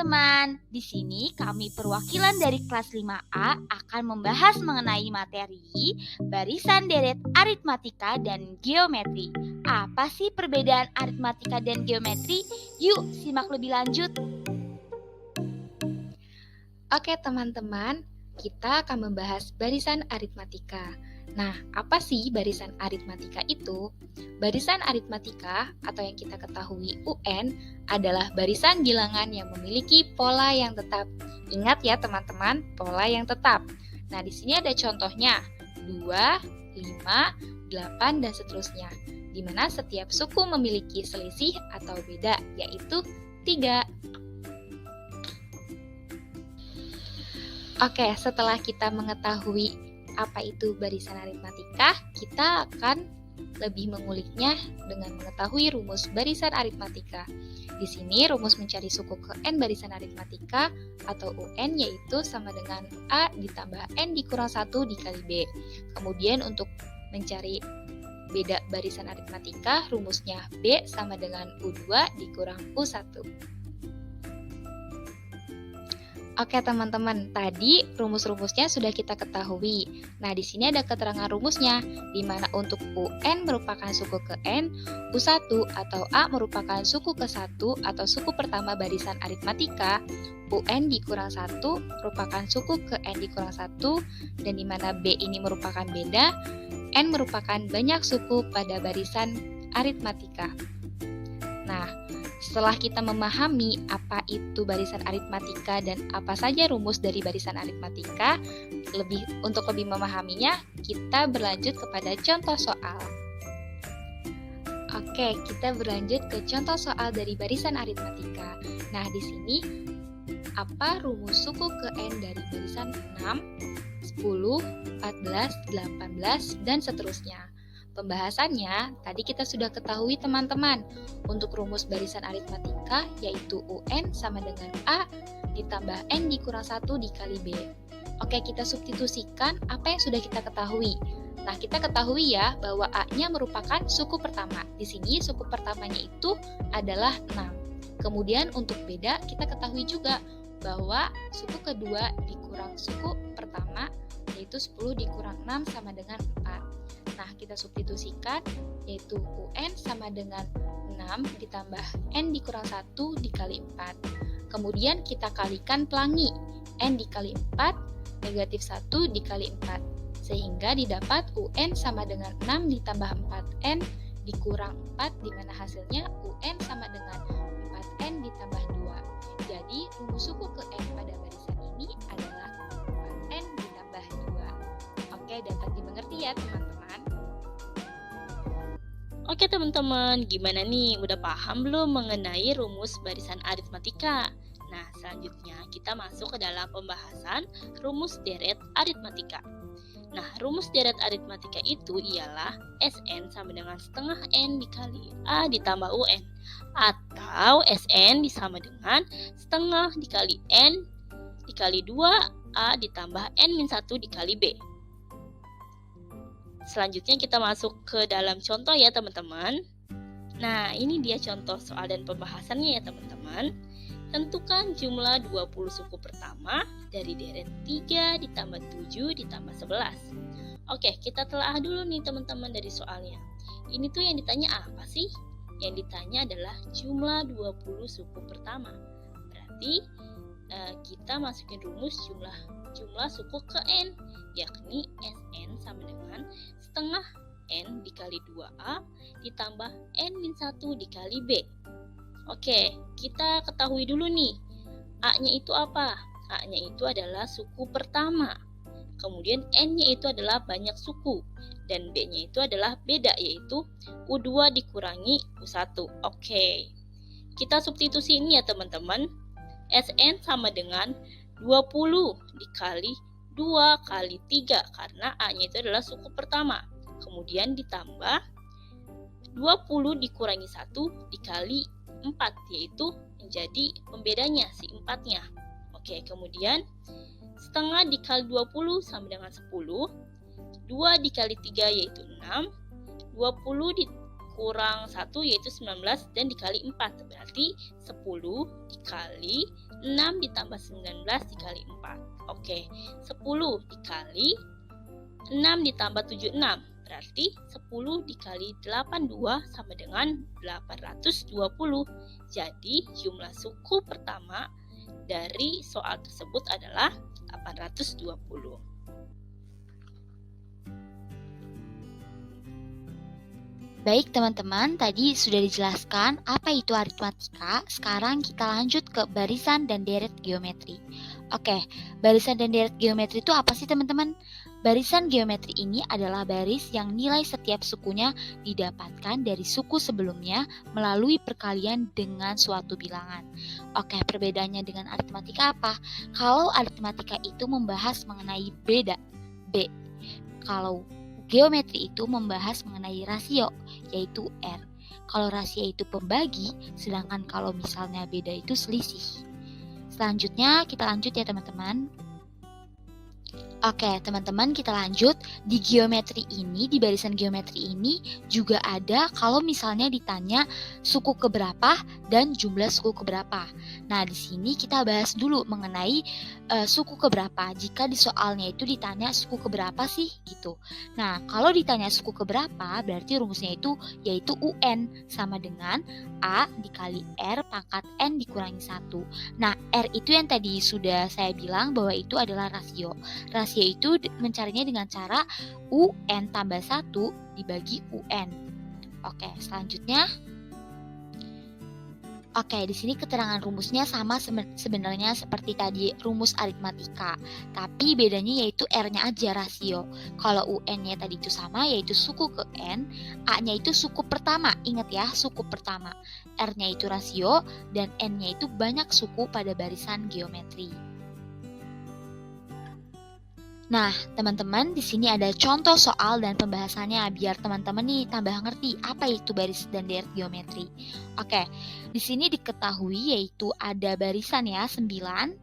teman-teman, di sini kami perwakilan dari kelas 5A akan membahas mengenai materi barisan deret aritmatika dan geometri. Apa sih perbedaan aritmatika dan geometri? Yuk simak lebih lanjut. Oke teman-teman, kita akan membahas barisan aritmatika. Nah, apa sih barisan aritmatika itu? Barisan aritmatika atau yang kita ketahui UN adalah barisan bilangan yang memiliki pola yang tetap. Ingat ya teman-teman, pola yang tetap. Nah, di sini ada contohnya 2, 5, 8 dan seterusnya. Di mana setiap suku memiliki selisih atau beda, yaitu 3. Oke, setelah kita mengetahui apa itu barisan aritmatika, kita akan lebih menguliknya dengan mengetahui rumus barisan aritmatika. Di sini rumus mencari suku ke n barisan aritmatika atau UN yaitu sama dengan A ditambah N dikurang 1 dikali B. Kemudian untuk mencari beda barisan aritmatika, rumusnya B sama dengan U2 dikurang U1. Oke teman-teman, tadi rumus-rumusnya sudah kita ketahui. Nah, di sini ada keterangan rumusnya, di mana untuk UN merupakan suku ke N, U1 atau A merupakan suku ke 1 atau suku pertama barisan aritmatika, UN dikurang 1 merupakan suku ke N dikurang 1, dan di mana B ini merupakan beda, N merupakan banyak suku pada barisan aritmatika. Nah, setelah kita memahami apa itu barisan aritmatika dan apa saja rumus dari barisan aritmatika, untuk lebih memahaminya, kita berlanjut kepada contoh soal. Oke, kita berlanjut ke contoh soal dari barisan aritmatika. Nah, di sini apa rumus suku ke N dari barisan 6, 10, 14, 18, dan seterusnya. Pembahasannya, tadi kita sudah ketahui teman-teman, untuk rumus barisan aritmatika yaitu UN sama dengan A ditambah N dikurang 1 dikali B. Oke, kita substitusikan apa yang sudah kita ketahui. Nah, kita ketahui ya bahwa A-nya merupakan suku pertama. Di sini suku pertamanya itu adalah 6. Kemudian untuk beda, kita ketahui juga bahwa suku kedua dikurang suku pertama yaitu 10 dikurang 6 sama dengan 4. Nah, kita substitusikan yaitu UN sama dengan 6 ditambah N dikurang 1 dikali 4. Kemudian kita kalikan pelangi, N dikali 4 negatif 1 dikali 4. Sehingga didapat UN sama dengan 6 ditambah 4N dikurang 4, di mana hasilnya UN sama dengan 4N ditambah 2. Jadi, rumus suku ke N pada barisan ini adalah 4N ditambah 2. Oke, dapat dimengerti ya teman-teman? Oke teman-teman, gimana nih? Udah paham belum mengenai rumus barisan aritmatika? Nah, selanjutnya kita masuk ke dalam pembahasan rumus deret aritmatika. Nah, rumus deret aritmatika itu ialah Sn sama dengan setengah N dikali A ditambah UN, atau Sn sama dengan setengah dikali N dikali 2A ditambah N-1 dikali B. Selanjutnya kita masuk ke dalam contoh ya teman-teman. Nah, ini dia contoh soal dan pembahasannya ya teman-teman. Tentukan jumlah 20 suku pertama dari deret 3 ditambah 7 ditambah 11. Oke, kita telah dulu nih teman-teman dari soalnya. Ini tuh yang ditanya apa sih? Yang ditanya adalah jumlah 20 suku pertama. Berarti kita masukin rumus jumlah suku ke N, yakni Sn sama dengan setengah N dikali 2A ditambah N-1 dikali B. Oke, kita ketahui dulu nih, A-nya itu apa? A-nya itu adalah suku pertama. Kemudian N-nya itu adalah banyak suku. Dan B-nya itu adalah beda, yaitu U2 dikurangi U1. Oke, kita substitusi ini ya teman-teman. Sn sama dengan 20 dikali 2 kali 3 karena A-nya itu adalah suku pertama. Kemudian ditambah 20 dikurangi 1 dikali 4, yaitu menjadi pembedanya si 4-nya. Oke, kemudian setengah dikali 20 sama dengan 10. 2 dikali 3 yaitu 6. 20 kurang 1 yaitu 19 dan dikali 4. Berarti 10 dikali 6 ditambah 19 dikali 4. Oke, 10 dikali 6 ditambah 76. Berarti 10 dikali 82 sama dengan 820. Jadi jumlah suku pertama dari soal tersebut adalah 820. Baik teman-teman, tadi sudah dijelaskan apa itu aritmatika. Sekarang kita lanjut ke barisan dan deret geometri. Oke, barisan dan deret geometri itu apa sih teman-teman? Barisan geometri ini adalah baris yang nilai setiap sukunya didapatkan dari suku sebelumnya melalui perkalian dengan suatu bilangan. Oke, perbedaannya dengan aritmatika apa? Kalau aritmatika itu membahas mengenai B. Kalau geometri itu membahas mengenai rasio, yaitu R. Kalau rasio itu pembagi, sedangkan kalau misalnya beda itu selisih. Selanjutnya kita lanjut ya teman-teman. Oke teman-teman, kita lanjut. Di geometri ini, di barisan geometri ini juga ada kalau misalnya ditanya suku keberapa dan jumlah suku keberapa. Nah di sini kita bahas dulu mengenai suku keberapa. Jika di soalnya itu ditanya suku keberapa sih gitu. Nah kalau ditanya suku keberapa berarti rumusnya itu yaitu UN sama dengan A dikali R pangkat N dikurangi 1. Nah R itu yang tadi sudah saya bilang bahwa itu adalah rasio. Rasio itu mencarinya dengan cara UN tambah 1 dibagi UN. Oke, selanjutnya. Oke, di sini keterangan rumusnya sama sebenarnya seperti tadi rumus aritmatika. Tapi bedanya yaitu R-nya aja rasio. Kalau UN-nya tadi itu sama yaitu suku ke N, A-nya itu suku pertama. Ingat ya, suku pertama. R-nya itu rasio dan N-nya itu banyak suku pada barisan geometri. Nah, teman-teman, di sini ada contoh soal dan pembahasannya biar teman-teman nih tambah ngerti apa itu baris dan deret geometri. Oke, di sini diketahui yaitu ada barisan ya 9,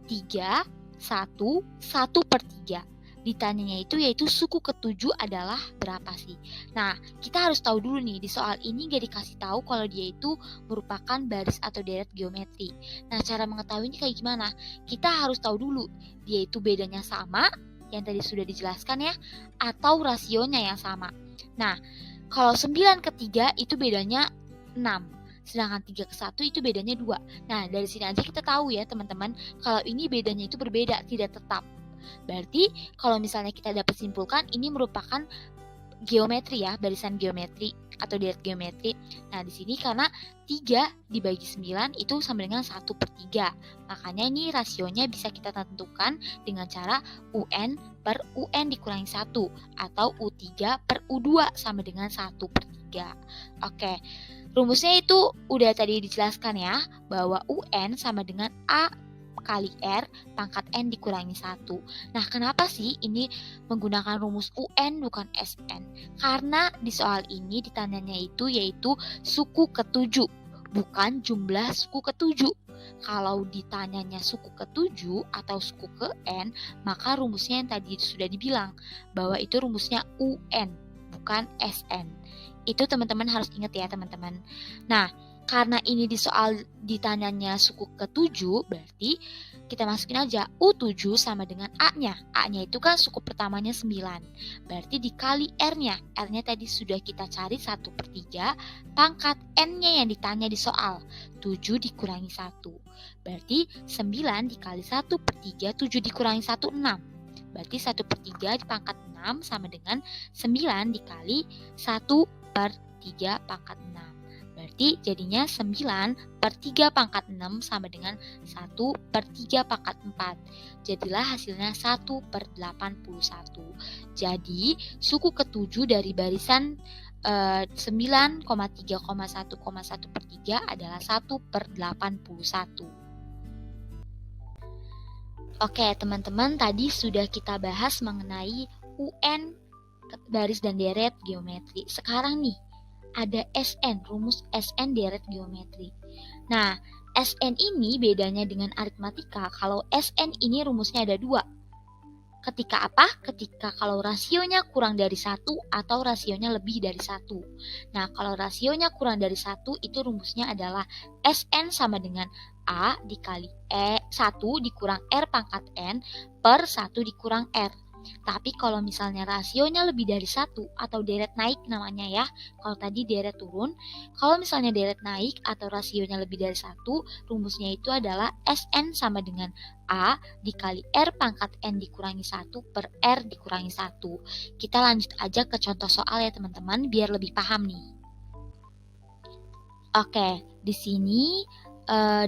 3, 1, 1/3. Ditanyanya itu yaitu suku ketujuh adalah berapa sih? Nah, kita harus tahu dulu nih di soal ini gak dikasih tahu kalau dia itu merupakan baris atau deret geometri. Nah, cara mengetahuinya kayak gimana? Kita harus tahu dulu dia itu bedanya sama yang tadi sudah dijelaskan ya, atau rasionya yang sama. Nah, kalau 9/3 itu bedanya 6, sedangkan 3/1 itu bedanya 2. Nah, dari sini aja kita tahu ya teman-teman, kalau ini bedanya itu berbeda, tidak tetap. Berarti kalau misalnya kita dapat simpulkan ini merupakan geometri ya, barisan geometri atau deret geometri. Nah, di sini karena 3 dibagi 9 itu sama dengan 1/3. Makanya ini rasionya bisa kita tentukan dengan cara UN per UN dikurangi 1 atau U3 per U2 sama dengan 1/3. Oke, rumusnya itu udah tadi dijelaskan ya, bahwa UN sama dengan A kali R pangkat N dikurangi 1. Nah, kenapa sih ini menggunakan rumus UN bukan SN? Karena di soal ini ditanyanya itu yaitu suku ketujuh, bukan jumlah suku ketujuh. Kalau ditanyanya suku ketujuh atau suku ke N, maka rumusnya yang tadi sudah dibilang bahwa itu rumusnya UN, bukan SN. Itu teman-teman harus ingat ya teman-teman. Nah, karena ini di soal ditanyanya suku ke-7, berarti kita masukin aja U7 sama dengan A-nya. A-nya itu kan suku pertamanya 9. Berarti dikali R-nya. R-nya tadi sudah kita cari 1/3. Pangkat N-nya yang ditanya di soal. 7 dikurangi 1. Berarti 9 dikali 1/3. 7 dikurangi 1, 6. Berarti 1/3 dipangkat 6 sama dengan 9 dikali 1/3 pangkat 6. Berarti jadinya 9/3 pangkat 6 sama dengan 1/3 pangkat 4. Jadilah hasilnya 1/81. Jadi suku ke-7 dari barisan 9,3,1,1/3 adalah 1/81. Oke teman-teman, tadi sudah kita bahas mengenai UN baris dan deret geometri. Sekarang nih ada SN, rumus SN deret geometri. Nah, SN ini bedanya dengan aritmatika. Kalau SN ini rumusnya ada 2. Ketika apa? Ketika kalau rasionya kurang dari 1 atau rasionya lebih dari 1. Nah, kalau rasionya kurang dari 1 itu rumusnya adalah Sn sama dengan A dikali 1 dikurang R pangkat N per 1 dikurang R. Tapi kalau misalnya rasionya lebih dari 1 atau deret naik namanya ya, kalau tadi deret turun, kalau misalnya deret naik atau rasionya lebih dari 1, rumusnya itu adalah Sn sama dengan A dikali R pangkat N dikurangi 1 per R dikurangi 1. Kita lanjut aja ke contoh soal ya teman-teman, biar lebih paham nih. Oke, di sini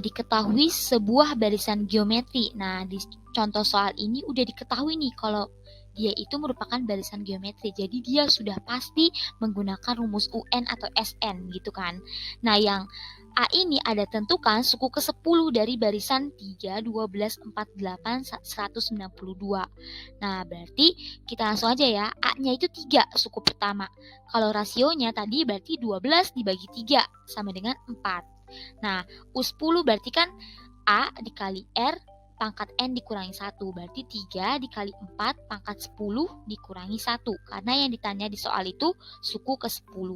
diketahui sebuah barisan geometri. Nah, di contoh soal ini udah diketahui nih kalau dia itu merupakan barisan geometri. Jadi dia sudah pasti menggunakan rumus UN atau SN gitu kan. Nah, yang A ini ada tentukan suku ke-10 dari barisan 3, 12, 48, 192. Nah, berarti kita langsung aja ya. A-nya itu 3 suku pertama. Kalau rasionya tadi berarti 12 dibagi 3 sama dengan 4. Nah, U10 berarti kan A dikali R pangkat N dikurangi 1. Berarti 3 dikali 4 pangkat 10 dikurangi 1. Karena yang ditanya di soal itu suku ke-10.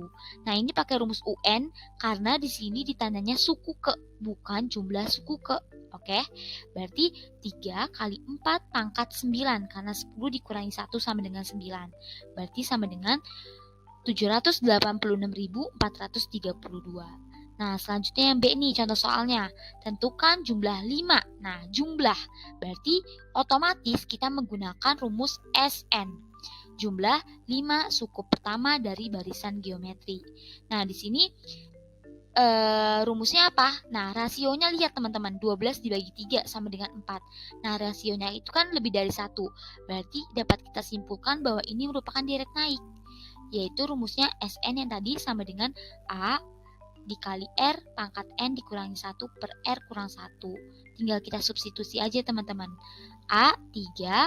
Nah, ini pakai rumus UN karena di sini ditanyanya suku ke, bukan jumlah suku ke. Oke, berarti 3 kali 4 pangkat 9. Karena 10 dikurangi 1 sama dengan 9. Berarti sama dengan 786.432. Nah, selanjutnya yang B nih contoh soalnya. Tentukan jumlah 5. Nah, jumlah berarti otomatis kita menggunakan rumus SN. Jumlah 5 suku pertama dari barisan geometri. Nah, di sini rumusnya apa? Nah, rasionya lihat teman-teman, 12 dibagi 3 sama dengan 4. Nah, rasionya itu kan lebih dari 1. Berarti dapat kita simpulkan bahwa ini merupakan deret naik. Yaitu rumusnya SN yang tadi sama dengan A dikali R pangkat N dikurangi 1 per R kurang 1. Tinggal kita substitusi aja teman-teman. A 3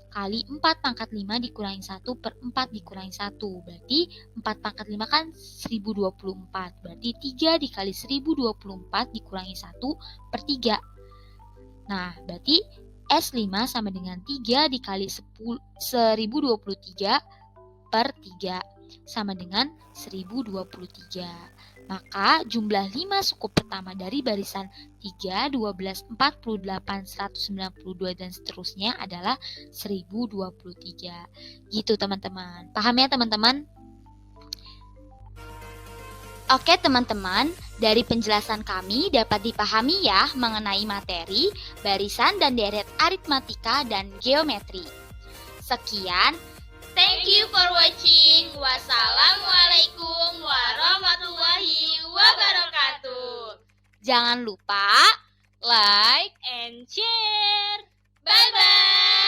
kali 4 pangkat 5 dikurangi 1 per 4 dikurangi 1. Berarti 4 pangkat 5 kan 1024. Berarti 3 dikali 1024 dikurangi 1 per 3. Nah, berarti S5 sama dengan 3 dikali 1023 per 3 sama dengan 1023. Maka jumlah 5 suku pertama dari barisan 3, 12, 48, 192 dan seterusnya adalah 1023. Gitu teman-teman. Paham ya teman-teman? Oke teman-teman, dari penjelasan kami dapat dipahami ya mengenai materi, barisan dan deret aritmatika dan geometri. Sekian. Thank you for watching. Wassalamualaikum warahmatullahi wabarakatuh. Jangan lupa Like and share. Bye-bye.